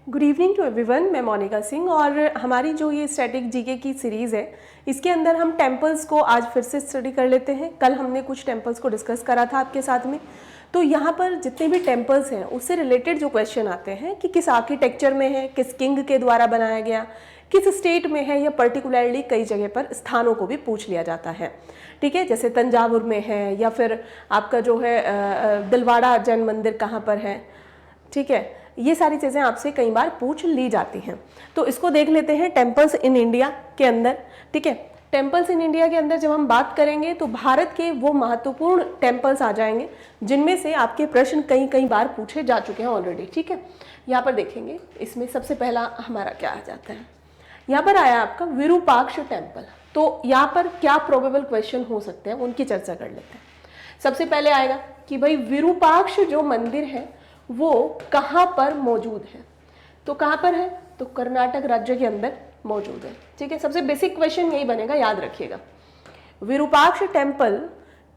Good evening to everyone. मैं मोनिका सिंह और हमारी जो ये स्टैटिक जीके की सीरीज़ है इसके अंदर हम टेम्पल्स को आज फिर से स्टडी कर लेते हैं। कल हमने कुछ टेम्पल्स को डिस्कस करा था आपके साथ में। तो यहाँ पर जितने भी टेम्पल्स हैं उससे रिलेटेड जो क्वेश्चन आते हैं कि किस आर्किटेक्चर में है, किस किंग के द्वारा बनाया गया, किस स्टेट में है, या पर्टिकुलरली कई जगह पर स्थानों को भी पूछ लिया जाता है। ठीक है, जैसे तंजावुर में है या फिर आपका जो है दिलवाड़ा जैन मंदिर कहाँ पर है। ठीक है, ये सारी चीज़ें आपसे कई बार पूछ ली जाती हैं। तो इसको देख लेते हैं टेम्पल्स इन इंडिया के अंदर। ठीक है, टेम्पल्स इन इंडिया के अंदर जब हम बात करेंगे तो भारत के वो महत्वपूर्ण टेम्पल्स आ जाएंगे जिनमें से आपके प्रश्न कई बार पूछे जा चुके हैं ऑलरेडी। ठीक है, यहाँ पर देखेंगे इसमें सबसे पहला हमारा क्या आ जाता है, यहाँ पर आया आपका विरूपाक्ष टेम्पल। तो यहाँ पर क्या प्रोबेबल क्वेश्चन हो सकते हैं उनकी चर्चा कर लेते हैं। सबसे पहले आएगा कि भाई विरूपाक्ष जो मंदिर है वो कहाँ पर मौजूद है। तो कहाँ पर है, तो कर्नाटक राज्य के अंदर मौजूद है। ठीक है, सबसे बेसिक क्वेश्चन यही बनेगा, याद रखिएगा। विरूपाक्ष टेम्पल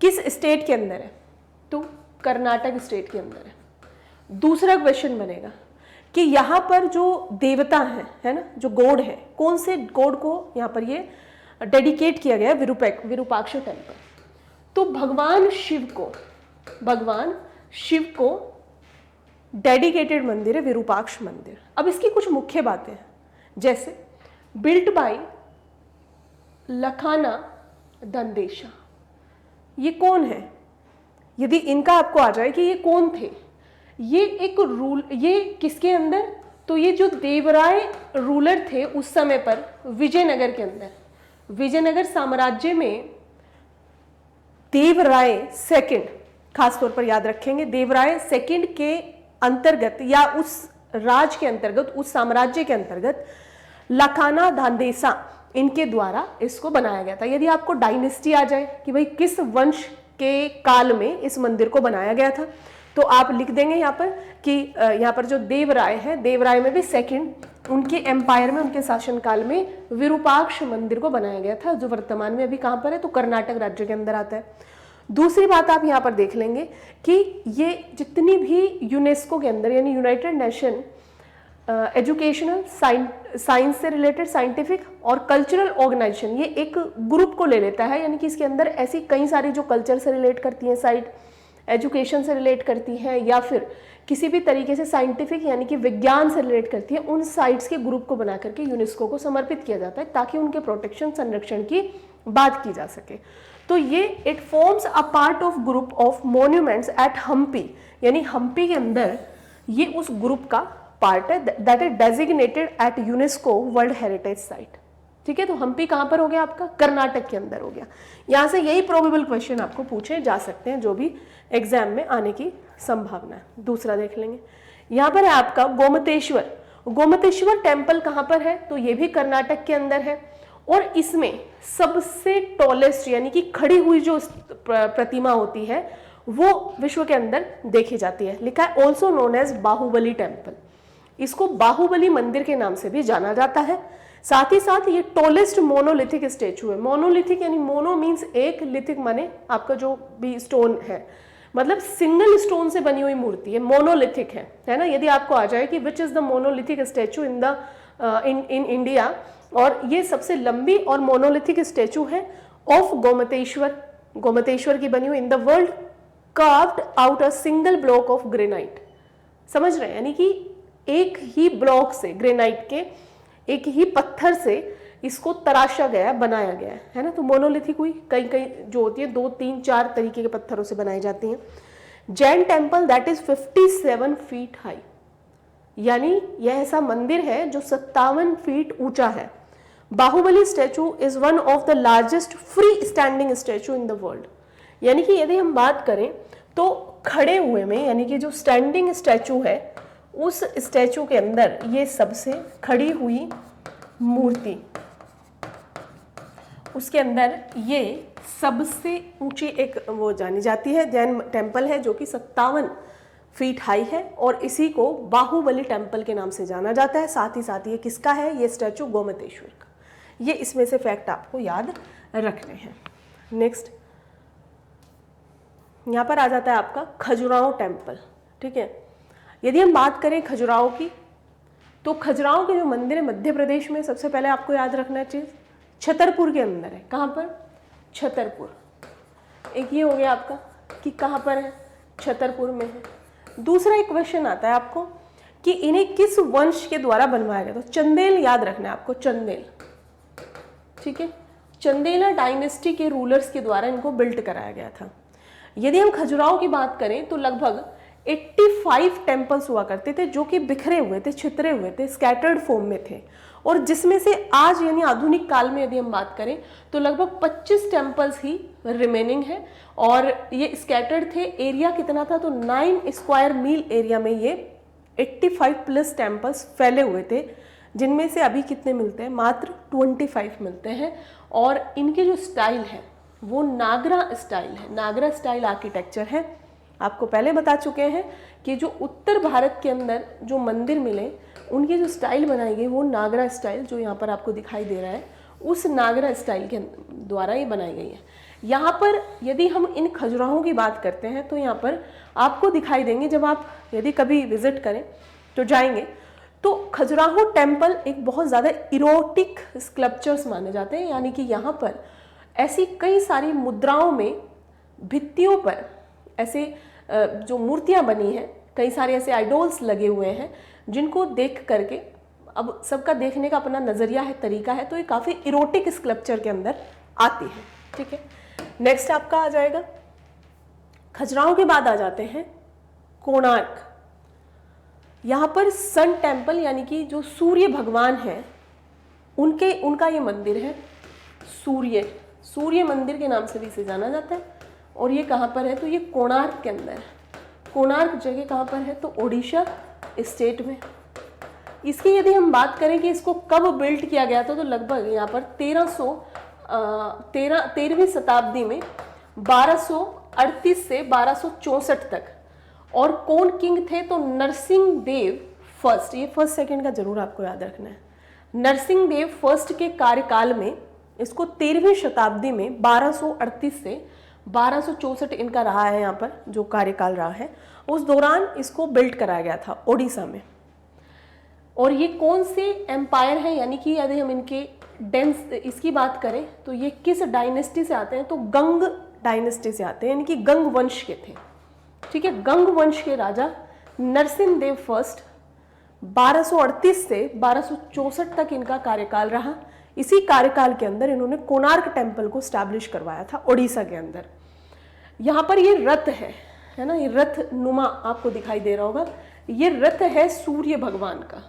किस स्टेट के अंदर है, तो कर्नाटक स्टेट के अंदर है। दूसरा क्वेश्चन बनेगा कि यहाँ पर जो देवता है ना, जो गॉड है, कौन से गॉड को यहाँ पर ये डेडिकेट किया गया विरूपाक्ष टेम्पल। तो भगवान शिव को डेडिकेटेड मंदिर है विरूपाक्ष मंदिर। अब इसकी कुछ मुख्य बातें हैं, जैसे बिल्ट बाय लखाना दंदेशा। ये कौन है, यदि इनका आपको आ जाए कि ये कौन थे, ये एक ये किसके अंदर, तो ये जो देवराय रूलर थे उस समय पर विजयनगर के अंदर, विजयनगर साम्राज्य में देवराय सेकंड, खासतौर पर याद रखेंगे, देवराय सेकंड के अंतर्गत या उस राज के अंतर्गत, उस साम्राज्य के अंतर्गत लखाना दांदेसा इनके द्वारा इसको बनाया गया था। यदि आपको डायनेस्टी आ जाए कि भाई किस वंश के काल में इस मंदिर को बनाया गया था, तो आप लिख देंगे यहाँ पर कि यहाँ पर जो देवराय है, देवराय में भी सेकंड, उनके एम्पायर में, उनके शासनकाल में विरूपाक्ष मंदिर को बनाया गया था, जो वर्तमान में अभी कहाँ पर है, तो कर्नाटक राज्य के अंदर आता है। दूसरी बात आप यहाँ पर देख लेंगे कि ये जितनी भी यूनेस्को के अंदर यानी यूनाइटेड नेशन एजुकेशनल साइंस से रिलेटेड साइंटिफिक और कल्चरल ऑर्गेनाइजेशन, ये एक ग्रुप को ले लेता है, यानी कि इसके अंदर ऐसी कई सारी जो कल्चर से रिलेट करती हैं साइट, एजुकेशन से रिलेट करती हैं, या फिर किसी भी तरीके से साइंटिफिक यानी कि विज्ञान से रिलेट करती है, उन साइट्स के ग्रुप को बना करके यूनेस्को को समर्पित किया जाता है ताकि उनके प्रोटेक्शन संरक्षण की बात की जा सके। तो ये it forms a part of group of monuments at Hampi, यानी हम्पी के अंदर ये उस ग्रुप का पार्ट है that is designated at UNESCO world heritage site. ठीक है, तो हम्पी कहाँ पर हो गया आपका, कर्नाटक के अंदर हो गया। यहाँ से यही प्रोबेबल क्वेश्चन आपको पूछे जा सकते हैं जो भी एग्जाम में आने की संभावना है। दूसरा देख लेंगे, यहाँ पर है आपका गोमतेश्वर। गोमतेश्वर टेम्पल कहाँ पर है, तो ये भी कर्नाटक के अंदर है और इसमें सबसे टॉलेस्ट यानी कि खड़ी हुई जो प्रतिमा होती है वो विश्व के अंदर देखी जाती है। लिखा है also known as Bahubali temple, इसको बाहुबली मंदिर के नाम से भी जाना जाता है। साथ ही साथ ये टॉलेस्ट मोनोलिथिक स्टेचू है। मोनोलिथिक यानी मोनो मीन्स एक, लिथिक माने आपका जो भी स्टोन है, मतलब सिंगल स्टोन से बनी हुई मूर्ति है, मोनोलिथिक है ना। यदि आपको आ जाए कि which is the monolithic statue in India, और ये सबसे लंबी और मोनोलिथिक स्टेचू है ऑफ गोमतेश्वर की बनी हुई इन the world, carved out a single block of granite. समझ रहे हैं, यानी कि एक ही ब्लॉक से, ग्रेनाइट के एक ही पत्थर से इसको तराशा गया, बनाया गया है ना। तो मोनोलिथिक हुई, कई जो होती है 2, 3, 4 तरीके के पत्थरों से बनाई जाती हैं। Jain temple that is 57 feet high, यानी यह ऐसा मंदिर है जो 57 फीट ऊंचा है। Bahubali statue is one of the largest free standing statue in the world, यानी कि यदि हम बात करें तो खड़े हुए में, यानी कि जो स्टैंडिंग स्टैचू है उस स्टैचू के अंदर ये सबसे खड़ी हुई मूर्ति, उसके अंदर ये सबसे ऊंची एक वो जानी जाती है जैन टेम्पल है जो कि 57 फीट हाई है और इसी को बाहुबली टेम्पल के नाम से जाना जाता है। साथ ही साथ ये किसका है, ये स्टैचू गोमतेश्वर का। ये इसमें से फैक्ट आपको याद रखने हैं। नेक्स्ट यहाँ पर आ जाता है आपका खजुराहो टेम्पल। ठीक है, यदि हम बात करें खजुराहो की, तो खजुराहो एक ऐसा मंदिर है जो 57 फीट हाई है और इसी को बाहुबली टेम्पल के नाम से जाना जाता है। साथ ही साथ ये किसका है, ये स्टैचू गोमतेश्वर का। ये इसमें से फैक्ट आपको याद रखने हैं। नेक्स्ट यहाँ पर आ जाता है आपका खजुराहो टेम्पल। ठीक है, यदि हम बात करें खजुराहो की, तो खजुराहो के जो मंदिर है मध्य प्रदेश में, सबसे पहले आपको याद रखना चाहिए छतरपुर के अंदर है। कहाँ पर? छतरपुर। एक ये हो गया आपका कि कहाँ पर है, छतरपुर में है। दूसरा एक क्वेश्चन आता है आपको कि इन्हें किस वंश के द्वारा बनवाया गया, तो चंदेल याद रखना है आपको, चंदेल, ठीक है, चंदेला डायनेस्टी के रूलर्स के द्वारा इनको बिल्ट कराया गया था। यदि हम खजुराहो की बात करें तो लगभग 85 टेम्पल्स हुआ करते थे जो कि बिखरे हुए थे, छितरे हुए थे, स्कैटर्ड फॉर्म में थे, और जिसमें से आज यानी आधुनिक काल में यदि हम बात करें तो लगभग 25 टेम्पल्स ही रिमेनिंग है, और ये स्कैटर्ड थे। एरिया कितना था, तो 9 स्क्वायर मील एरिया में ये 85 प्लस टेम्पल्स फैले हुए थे, जिनमें से अभी कितने मिलते हैं, मात्र 25 मिलते हैं। और इनके जो स्टाइल है वो नागरा स्टाइल है, नागरा स्टाइल आर्किटेक्चर है। आपको पहले बता चुके हैं कि जो उत्तर भारत के अंदर जो मंदिर मिले उनकी जो स्टाइल बनाई गई वो नागरा स्टाइल, जो यहाँ पर आपको दिखाई दे रहा है, उस नागरा स्टाइल के द्वारा ये बनाई गई है। यहाँ पर यदि हम इन खजुराहों की बात करते हैं तो यहाँ पर आपको दिखाई देंगे, जब आप यदि कभी विजिट करें तो जाएंगे, तो खजुराहो टेम्पल एक बहुत ज़्यादा इरोटिक स्कल्पचर्स माने जाते हैं। यानी कि यहाँ पर ऐसी कई सारी मुद्राओं में भित्तियों पर ऐसे जो मूर्तियाँ बनी हैं, कई सारे ऐसे आइडोल्स लगे हुए हैं जिनको देख करके, अब सबका देखने का अपना नज़रिया है, तरीका है, तो ये काफ़ी इरोटिक स्कल्पचर के अंदर आती है। ठीक है, नेक्स्ट आपका आ जाएगा, खजुराहो के बाद आ जाते हैं कोणार्क। यहाँ पर सन टेम्पल यानी कि जो सूर्य भगवान हैं उनका ये मंदिर है। सूर्य मंदिर के नाम से भी इसे जाना जाता है। और ये कहाँ पर है, तो ये कोणार्क के अंदर है। कोणार्क जगह कहाँ पर है, तो ओडिशा स्टेट में। इसकी यदि हम बात करें कि इसको कब बिल्ड किया गया था, तो लगभग यहाँ पर 13वीं शताब्दी में 1238 से 1264 तक। और कौन किंग थे, तो नरसिंह देव फर्स्ट। ये फर्स्ट सेकंड का जरूर आपको याद रखना है। नरसिंह देव फर्स्ट के कार्यकाल में इसको 13वीं शताब्दी में 1238 से 1264 इनका रहा है, यहाँ पर जो कार्यकाल रहा है, उस दौरान इसको बिल्ड कराया गया था ओडिशा में। और ये कौन से एम्पायर हैं, यानी कि यदि हम इनके डेंस इसकी बात करें तो ये किस डायनेस्टी से आते हैं, तो गंग डायनेस्टी से आते हैं, यानी कि गंग वंश के थे। ठीक है, गंग वंश के राजा नरसिंह देव फर्स्ट 1238 से 1264 तक इनका कार्यकाल रहा। इसी कार्यकाल के अंदर इन्होंने कोणार्क टेम्पल को स्टैब्लिश करवाया था ओडिशा के अंदर। यहाँ पर ये रथ है ना, ये रथ नुमा आपको दिखाई दे रहा होगा, ये रथ है सूर्य भगवान का।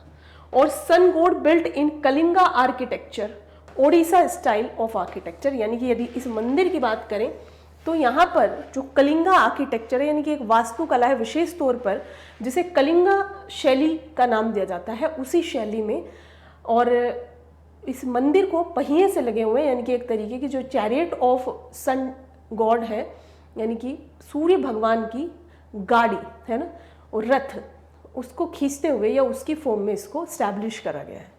और sun god built in Kalinga architecture, Odisha style of architecture. यानी कि यदि इस मंदिर की बात करें तो यहाँ पर जो कलिंगा आर्किटेक्चर है, यानी कि एक वास्तुकला है विशेष तौर पर, जिसे कलिंगा शैली का नाम दिया जाता है, उसी शैली में। और इस मंदिर को पहिए से लगे हुए हैं, यानी कि एक तरीके की जो चैरियट ऑफ सन गॉड है, यानी कि सूर्य भगवान की गाड़ी है ना, और रथ, उसको खींचते हुए या उसकी फॉर्म में इसको स्टैब्लिश करा गया है।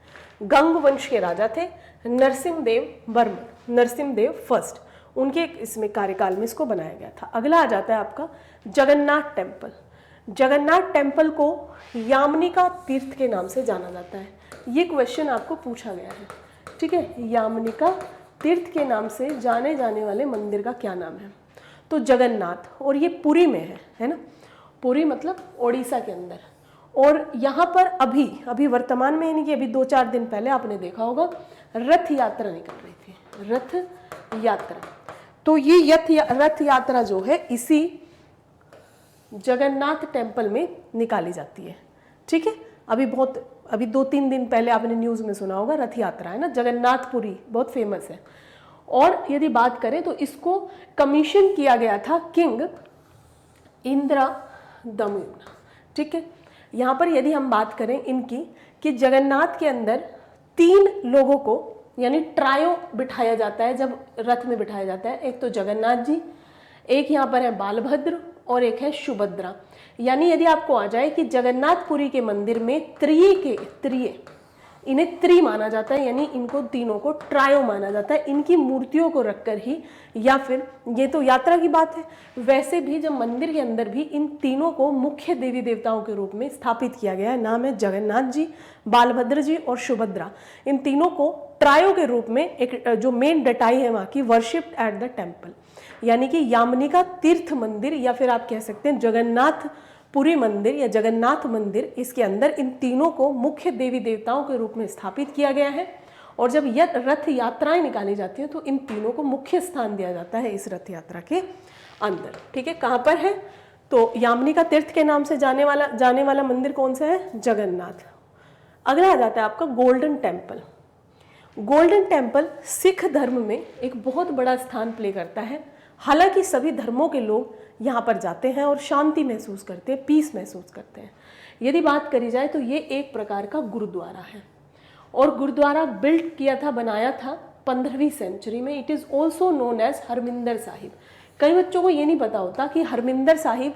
गंग वंश के राजा थे नरसिंह देव वर्मन, नरसिंह देव फर्स्ट, उनके इसमें कार्यकाल में इसको बनाया गया था। अगला आ जाता है आपका जगन्नाथ टेम्पल। जगन्नाथ टेम्पल को यामनिका तीर्थ के नाम से जाना जाता है। ये क्वेश्चन आपको पूछा गया है। ठीक है, यामनिका तीर्थ के नाम से जाने जाने वाले मंदिर का क्या नाम है, तो जगन्नाथ। और ये पुरी में है ना, पुरी मतलब ओडिशा के अंदर। और यहाँ पर अभी वर्तमान में, यानी कि अभी 2-4 दिन पहले आपने देखा होगा, रथ यात्रा निकल रही थी, रथ यात्रा। तो ये रथ यात्रा जो है इसी जगन्नाथ टेम्पल में निकाली जाती है। ठीक है, अभी 2-3 दिन पहले आपने न्यूज़ में सुना होगा, रथ यात्रा है ना, जगन्नाथपुरी बहुत फेमस है। और यदि बात करें तो इसको कमीशन किया गया था किंग इंद्रदम्युम्न। ठीक है, यहाँ पर यदि हम बात करें इनकी, कि जगन्नाथ के अंदर 3 लोगों को यानी ट्रायो बिठाया जाता है जब रथ में बिठाया जाता है। एक तो जगन्नाथ जी, एक यहाँ पर है बालभद्र, और एक है सुभद्रा। यानी यदि आपको आ जाए कि जगन्नाथपुरी के मंदिर में त्रिये इन्हें त्रि माना जाता है, यानी इनको तीनों को ट्रायो माना जाता है इनकी मूर्तियों को रखकर ही। या फिर ये तो यात्रा की बात है, वैसे भी जब मंदिर के अंदर भी इन तीनों को मुख्य देवी देवताओं के रूप में स्थापित किया गया है। नाम है जगन्नाथ जी, बालभद्र जी और सुभद्रा। इन तीनों को ट्रायो के रूप में एक जो मेन डटाई है वहाँ की, वर्शिप्ड एट द टेम्पल, यानी कि यामनिका तीर्थ मंदिर या फिर आप कह सकते हैं जगन्नाथ पुरी मंदिर या जगन्नाथ मंदिर, इसके अंदर इन तीनों को मुख्य देवी देवताओं के रूप में स्थापित किया गया है। और जब रथ यात्राएं निकाली जाती हैं तो इन तीनों को मुख्य स्थान दिया जाता है इस रथ यात्रा के अंदर। ठीक है, कहाँ पर है? तो यामनिका तीर्थ के नाम से जाने वाला मंदिर कौन सा है? जगन्नाथ। अगला आ जाता है आपका golden temple. Golden temple Sikh धर्म में एक बहुत बड़ा स्थान प्ले करता है। हालांकि सभी धर्मों के लोग यहाँ पर जाते हैं और शांति महसूस करते हैं, पीस महसूस करते हैं। यदि बात करी जाए तो ये एक प्रकार का गुरुद्वारा है और गुरुद्वारा बिल्ड किया था, बनाया था 15वीं सेंचुरी में। It is also known as Harmandir Sahib. कई बच्चों को ये नहीं पता होता कि हरमिंदर साहिब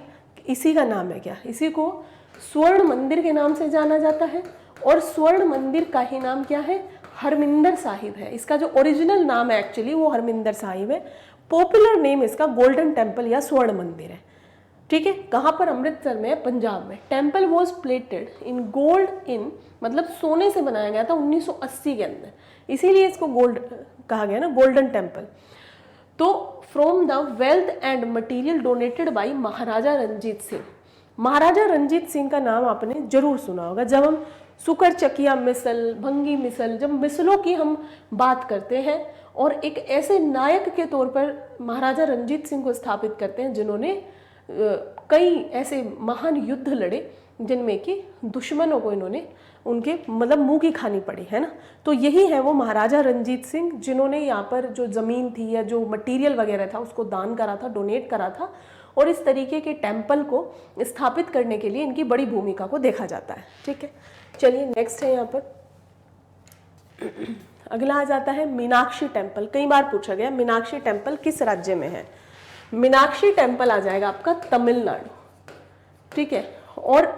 इसी का नाम है क्या। इसी को स्वर्ण मंदिर के नाम से जाना जाता है और स्वर्ण मंदिर का ही नाम क्या है? हरमिंदर साहिब है। इसका जो ओरिजिनल नाम है एक्चुअली वो हरमिंदर साहिब है। पॉपुलर नेम इसका गोल्डन टेम्पल या स्वर्ण मंदिर है। ठीक है, कहाँ पर? अमृतसर में, पंजाब में। Temple was plated in gold in, मतलब सोने से बनाया गया था 1980 के अंदर, इसीलिए इसको गोल्ड कहा गया ना, गोल्डन टेम्पल। तो from the wealth and material donated by Maharaja Ranjit Singh. Maharaja Ranjit Singh का नाम आपने जरूर सुना होगा। जब हम सुकर चकिया मिसल, भंगी मिसल, जब मिसलों की हम बात करते हैं और एक ऐसे नायक के तौर पर महाराजा रंजीत सिंह को स्थापित करते हैं जिन्होंने कई ऐसे महान युद्ध लड़े जिनमें कि दुश्मनों को इन्होंने उनके मतलब मुंह की खानी पड़ी, है ना। तो यही है वो महाराजा रंजीत सिंह जिन्होंने यहाँ पर जो ज़मीन थी या जो मटेरियल वगैरह था उसको दान करा था, डोनेट करा था। और इस तरीके के टेम्पल को स्थापित करने के लिए इनकी बड़ी भूमिका को देखा जाता है। ठीक है, चलिए नेक्स्ट है यहाँ पर। अगला आ जाता है मीनाक्षी टेम्पल। कई बार पूछा गया मीनाक्षी टेम्पल किस राज्य में है। मीनाक्षी टेम्पल आ जाएगा आपका तमिलनाडु। ठीक है, और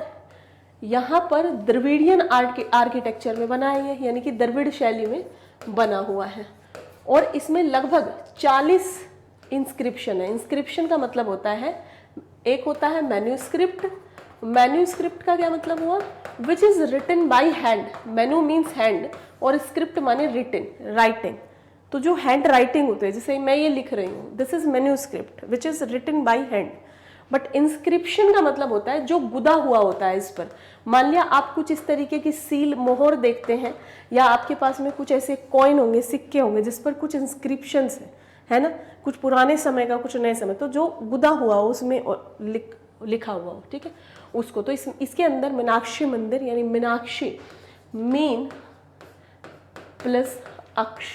यहाँ पर द्रविडियन आर्किटेक्चर में बना है, यानी कि द्रविड़ शैली में बना हुआ है। और इसमें लगभग 40 इंस्क्रिप्शन है। इंस्क्रिप्शन का मतलब होता है, एक होता है मैन्यूस्क्रिप्ट। मैन्यूस्क्रिप्ट का क्या मतलब हुआ? Which is written by hand. Manu means hand और स्क्रिप्ट माने रिटन, राइटिंग। तो जो हैंड राइटिंग होते हैं, जैसे मैं ये लिख रही हूँ, this is manuscript which is written by hand. But inscription का मतलब होता है जो गुदा हुआ होता है इस पर। मान लिया आप कुछ इस तरीके की सील, मोहर देखते हैं, या आपके पास में कुछ ऐसे कॉइन होंगे, सिक्के होंगे जिस पर कुछ इंस्क्रिप्शंस है ना, कुछ पुराने समय का, कुछ नए समय, तो जो गुदा हुआ हो उसमें लिखा हुआ हो। ठीक है, उसको तो इसके अंदर मीनाक्षी मंदिर यानी मीनाक्षी, मीन प्लस अक्ष,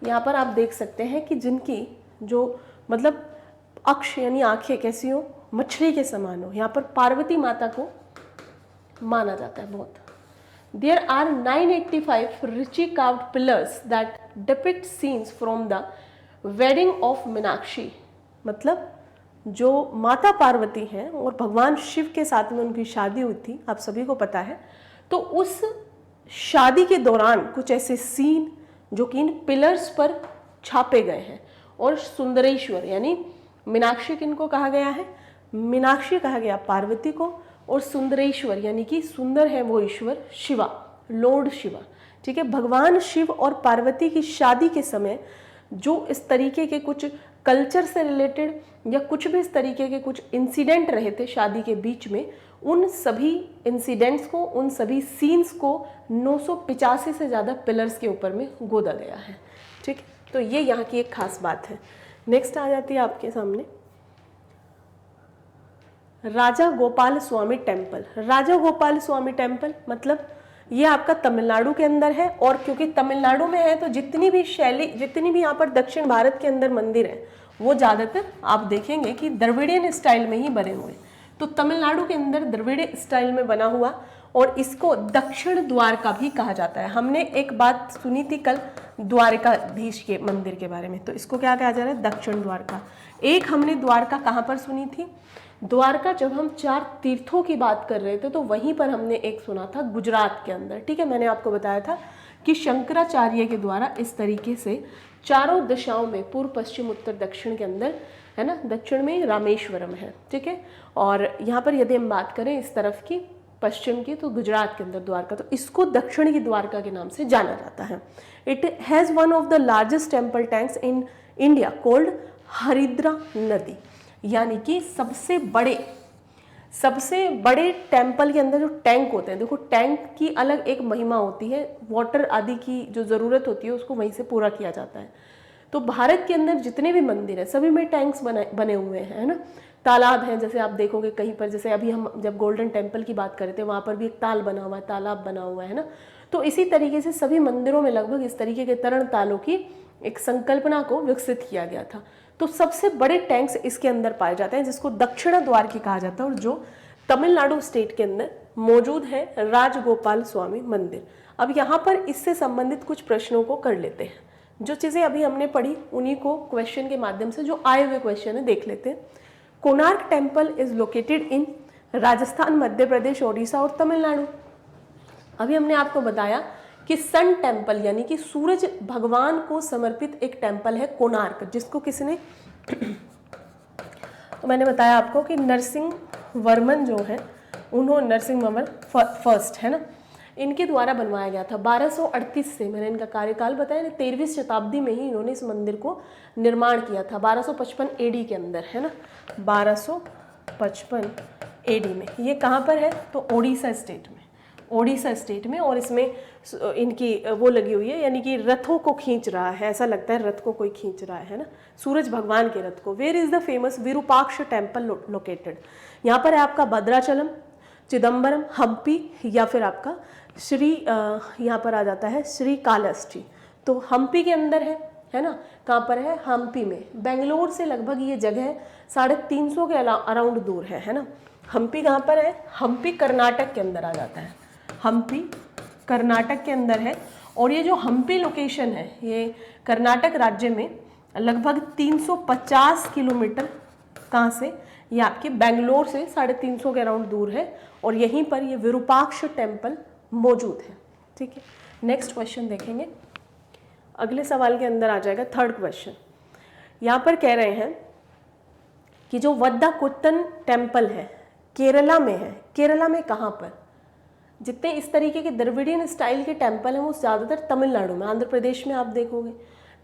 यहाँ पर आप देख सकते हैं कि जिनकी जो मतलब अक्ष यानी आंखें कैसी हो, मछली के समान हो। यहाँ पर पार्वती माता को माना जाता है बहुत। There are 985 richly carved pillars that depict scenes from the wedding of Meenakshi. मतलब जो माता पार्वती हैं और भगवान शिव के साथ में उनकी शादी हुई थी, आप सभी को पता है। तो उस शादी के दौरान कुछ ऐसे सीन जो कि इन पिलर्स पर छापे गए हैं। और सुंदरेश्वर यानी मीनाक्षी किनको कहा गया है? मीनाक्षी कहा गया पार्वती को, और सुंदरेश्वर यानी कि सुंदर है वो ईश्वर शिवा, लॉर्ड शिवा। ठीक है, भगवान शिव और पार्वती की शादी के समय जो इस तरीके के कुछ कल्चर से रिलेटेड या कुछ भी इस तरीके के कुछ इंसिडेंट रहे थे शादी के बीच में, उन सभी इंसिडेंट्स को, उन सभी सीन्स को 985 से ज़्यादा पिलर्स के ऊपर में गोदा गया है। ठीक है, तो ये यहाँ की एक खास बात है। नेक्स्ट आ जाती है आपके सामने राजा गोपाल स्वामी टेम्पल। राजा गोपाल स्वामी टेम्पल मतलब ये आपका तमिलनाडु के अंदर है। और क्योंकि तमिलनाडु में है तो जितनी भी यहाँ पर दक्षिण भारत के अंदर मंदिर है वो ज़्यादातर आप देखेंगे कि द्रविडियन स्टाइल में ही बने हुए। तो तमिलनाडु के अंदर द्रविड़ स्टाइल में बना हुआ, और इसको दक्षिण द्वारका भी कहा जाता है। हमने एक बात सुनी थी कल द्वारकाधीश के मंदिर के बारे में, तो इसको क्या कहा जा रहा है? दक्षिण द्वारका। एक हमने द्वारका कहाँ पर सुनी थी? द्वारका जब हम 4 तीर्थों की बात कर रहे थे तो वहीं पर हमने एक सुना था गुजरात के अंदर, ठीक है। मैंने आपको बताया था कि शंकराचार्य के द्वारा इस तरीके से चारों दिशाओं में, पूर्व पश्चिम उत्तर दक्षिण के अंदर, है ना, दक्षिण में रामेश्वरम है, ठीक है। और यहाँ पर यदि हम बात करें इस तरफ की, पश्चिम की, तो गुजरात के अंदर द्वारका, तो इसको दक्षिण की द्वारका के नाम से जाना जाता है। It has one of the largest temple tanks in India cold हरिद्रा नदी, यानी कि सबसे बड़े टेम्पल के अंदर जो टैंक होते हैं, देखो टैंक की अलग एक महिमा होती है, वाटर आदि की जो ज़रूरत होती है उसको वहीं से पूरा किया जाता है। तो भारत के अंदर जितने भी मंदिर हैं सभी में टैंक्स बने हुए हैं, है ना। तालाब हैं, जैसे आप देखोगे कहीं पर, जैसे अभी हम जब गोल्डन टेम्पल की बात कर रहे थे वहाँ पर भी एक तालाब बना हुआ है ना। तो इसी तरीके से सभी मंदिरों में लगभग इस तरीके के तरण तालों की एक संकल्पना को विकसित किया गया था। तो सबसे बड़े टैंक्स इसके अंदर पाए जाते हैं, जिसको दक्षिण द्वार की कहा जाता है, और जो तमिलनाडु स्टेट के अंदर मौजूद है राजगोपाल स्वामी मंदिर। अब यहाँ पर इससे संबंधित कुछ प्रश्नों को कर लेते हैं। जो चीज़ें अभी हमने पढ़ी उन्हीं को क्वेश्चन के माध्यम से जो आए हुए क्वेश्चन है देख लेते हैं। Konark temple is located in Rajasthan, Madhya Pradesh, Odisha और तमिलनाडु। अभी हमने आपको बताया कि सन टेम्पल यानी कि सूरज भगवान को समर्पित एक टेम्पल है कोणार्क, जिसको किसने तो मैंने बताया आपको कि नरसिंह वर्मन जो है, उन्होंने नरसिंह वर्मन फर्स्ट, है ना, इनके द्वारा बनवाया गया था 1238 से। मैंने इनका कार्यकाल बताया, 13वीं शताब्दी में ही इन्होंने इस मंदिर को निर्माण किया था 1255 एडी के अंदर, है ना, 1255 एडी में। ये कहाँ पर है, तो ओडिशा स्टेट में, और इसमें इनकी वो लगी हुई है, यानी कि रथों को खींच रहा है, ऐसा लगता है रथ को कोई खींच रहा है ना, सूरज भगवान के रथ को। Where is the famous Virupaksha temple located, यहाँ पर है आपका भद्राचलम, चिदम्बरम, हम्पी, या फिर आपका यहाँ पर आ जाता है श्री कालहस्टी। तो हम्पी के अंदर है ना, कहाँ पर है, हम्पी में। बेंगलोर से लगभग ये जगह 350 के अराउंड दूर है ना। हम्पी कहाँ पर है, हम्पी कर्नाटक के अंदर आ जाता है, हम्पी कर्नाटक के अंदर है। और ये जो हम्पी लोकेशन है ये कर्नाटक राज्य में लगभग 350 किलोमीटर, कहाँ से, ये आपके बेंगलोर से 350 के अराउंड दूर है, और यहीं पर ये विरूपाक्ष टेम्पल मौजूद है, ठीक है। नेक्स्ट क्वेश्चन देखेंगे, अगले सवाल के अंदर आ जाएगा थर्ड क्वेश्चन। यहाँ पर कह रहे हैं कि जो वद्दाकुट्टन टेम्पल है केरला में है, केरला में कहाँ पर, जितने इस तरीके के द्रविडियन स्टाइल के टेम्पल हैं वो ज़्यादातर तमिलनाडु में, आंध्र प्रदेश में आप देखोगे,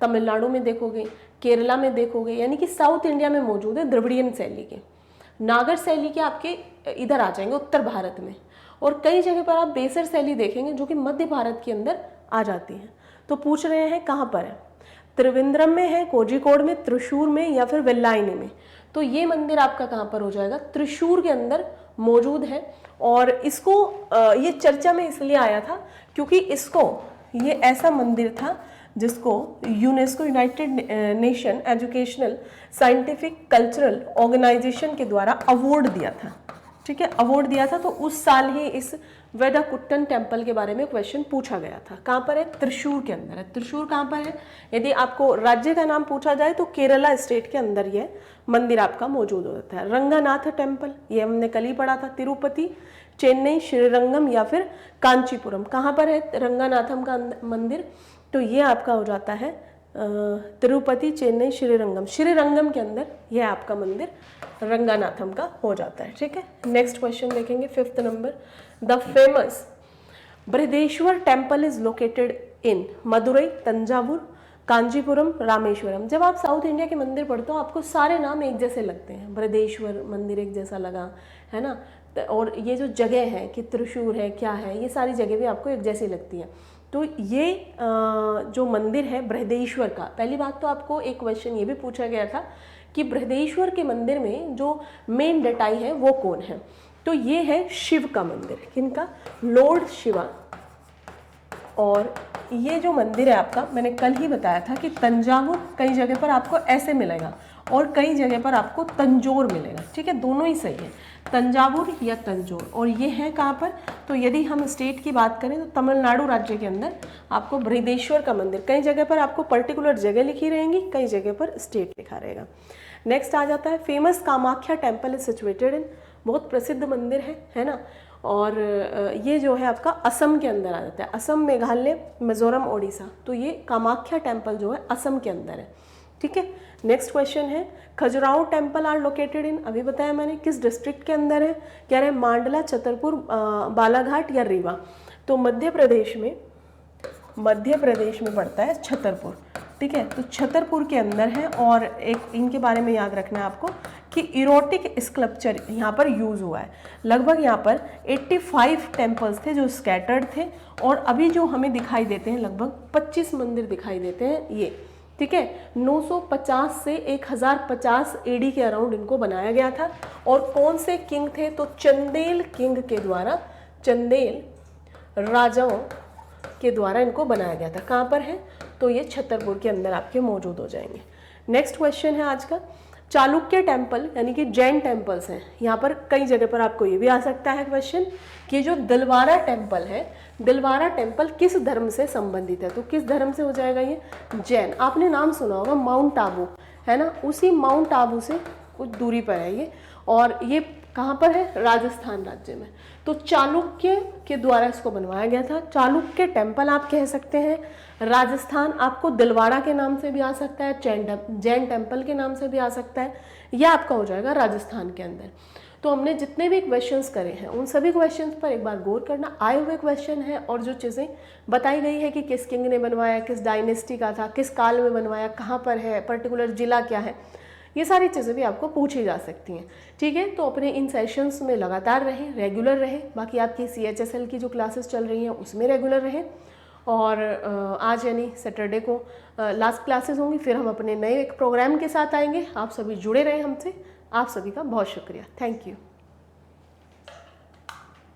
तमिलनाडु में देखोगे, केरला में देखोगे, यानी कि साउथ इंडिया में मौजूद है द्रविडियन शैली के। नागर शैली के आपके इधर आ जाएंगे उत्तर भारत में, और कई जगह पर आप बेसर शैली देखेंगे जो कि मध्य भारत के अंदर आ जाती है। तो पूछ रहे हैं कहाँ पर है, त्रिवेंद्रम में है, कोझिकोड में, त्रिशूर में, या फिर वेल्लायनी में। तो ये मंदिर आपका कहाँ पर हो जाएगा, त्रिशूर के अंदर मौजूद है। और इसको ये चर्चा में इसलिए आया था क्योंकि इसको ये ऐसा मंदिर था जिसको UNESCO, united nation educational scientific cultural organisation के द्वारा अवार्ड दिया था, ठीक है, अवार्ड दिया था। तो उस साल ही इस वेदाकुट्टन टेम्पल के बारे में क्वेश्चन पूछा गया था। कहाँ पर है, त्रिशूर के अंदर है। त्रिशूर कहाँ पर है, यदि आपको राज्य का नाम पूछा जाए तो केरला स्टेट के अंदर यह मंदिर आपका मौजूद होता है। रंगनाथ टेम्पल, ये हमने कल ही पढ़ा था, तिरुपति, चेन्नई, श्रीरंगम या फिर कांचीपुरम। कहाँ पर है रंगनाथम का मंदिर, तो ये आपका हो जाता है तिरुपति, चेन्नई, श्रीरंगम के अंदर यह आपका मंदिर रंगनाथम का हो जाता है, ठीक है। नेक्स्ट क्वेश्चन देखेंगे, 5th number. The famous Brihadeshwara temple is located in Madurai, Thanjavur, Kanchipuram, Rameswaram. जब आप साउथ इंडिया के मंदिर पढ़ते हो आपको सारे नाम एक जैसे लगते हैं, बृहदेश्वर मंदिर एक जैसा लगा, है ना, और ये जो जगह है कि त्रिशूर है, क्या है, ये सारी जगह भी आपको एक जैसी लगती है। तो ये जो मंदिर है बृहदेश्वर का, पहली बात तो आपको एक क्वेश्चन ये भी पूछा गया था कि बृहदेश्वर के मंदिर में जो मेन डटाई है वो कौन है, तो ये है शिव का मंदिर। किनका, लॉर्ड शिवा। और ये जो मंदिर है आपका, मैंने कल ही बताया था कि तंजावुर कई जगह पर आपको ऐसे मिलेगा और कई जगह पर आपको तंजोर मिलेगा, ठीक है, दोनों ही सही है, तंजावुर या तंजोर। और ये है कहाँ पर, तो यदि हम स्टेट की बात करें तो तमिलनाडु राज्य के अंदर आपको बृहदेश्वर का मंदिर, कई जगह पर आपको पर्टिकुलर जगह लिखी रहेंगी, कई जगह पर स्टेट लिखा रहेगा। नेक्स्ट आ जाता है famous Kamakhya temple is situated in, बहुत प्रसिद्ध मंदिर है ना, और ये जो है आपका असम के अंदर आ जाता है, असम, मेघालय, मिजोरम, ओडिशा। तो ये कामाख्या टेम्पल जो है असम के अंदर है, ठीक है। नेक्स्ट क्वेश्चन है Khajuraho temple are located in, अभी बताया मैंने, किस डिस्ट्रिक्ट के अंदर है, कह रहे हैं मांडला, छतरपुर, बालाघाट या रीवा। तो मध्य प्रदेश में पड़ता है छतरपुर, ठीक है। तो छतरपुर के अंदर है, और एक इनके बारे में याद रखना है आपको कि इरोटिक स्कल्पचर यहाँ पर यूज़ हुआ है। लगभग यहाँ पर 85 टेम्पल्स थे जो स्कैटर्ड थे, और अभी जो हमें दिखाई देते हैं लगभग 25 मंदिर दिखाई देते हैं ये, ठीक है। 950 से 1050 एडी के अराउंड इनको बनाया गया था। और कौन से किंग थे, तो चंदेल किंग के द्वारा, चंदेल राजाओं के द्वारा इनको बनाया गया था। कहाँ पर है, तो ये छतरपुर के अंदर आपके मौजूद हो जाएंगे। नेक्स्ट क्वेश्चन है आज का, चालुक्य टेम्पल यानी कि जैन टेम्पल्स हैं, यहाँ पर कई जगह पर आपको ये भी आ सकता है क्वेश्चन कि जो दिलवारा टेम्पल है, दिलवारा टेम्पल किस धर्म से संबंधित है, तो किस धर्म से हो जाएगा ये, जैन। आपने नाम सुना होगा माउंट आबू, है ना, उसी माउंट आबू से कुछ दूरी पर है ये, और ये कहाँ पर है, राजस्थान राज्य में। तो चालुक्य के द्वारा इसको बनवाया गया था। चालुक्य टेम्पल आप कह सकते हैं, राजस्थान आपको दिलवाड़ा के नाम से भी आ सकता है, जैन टेम्पल के नाम से भी आ सकता है, यह आपका हो जाएगा राजस्थान के अंदर। तो हमने जितने भी क्वेश्चंस करे हैं उन सभी क्वेश्चंस पर एक बार गौर करना, आए हुए क्वेश्चन है और जो चीज़ें बताई गई है कि किस किंग ने बनवाया, किस डायनेस्टी का था, किस काल में बनवाया, कहाँ पर है, पर्टिकुलर जिला क्या है, ये सारी चीज़ें भी आपको पूछी जा सकती हैं, ठीक है। तो अपने इन सेशंस में लगातार रहें, रेगुलर रहें। बाकी आपकी CHSL की जो क्लासेस चल रही हैं उसमें रेगुलर रहें, और आज यानी सैटरडे को लास्ट क्लासेस होंगी, फिर हम अपने नए एक प्रोग्राम के साथ आएंगे। आप सभी जुड़े रहें हमसे। आप सभी का बहुत शुक्रिया, थैंक यू।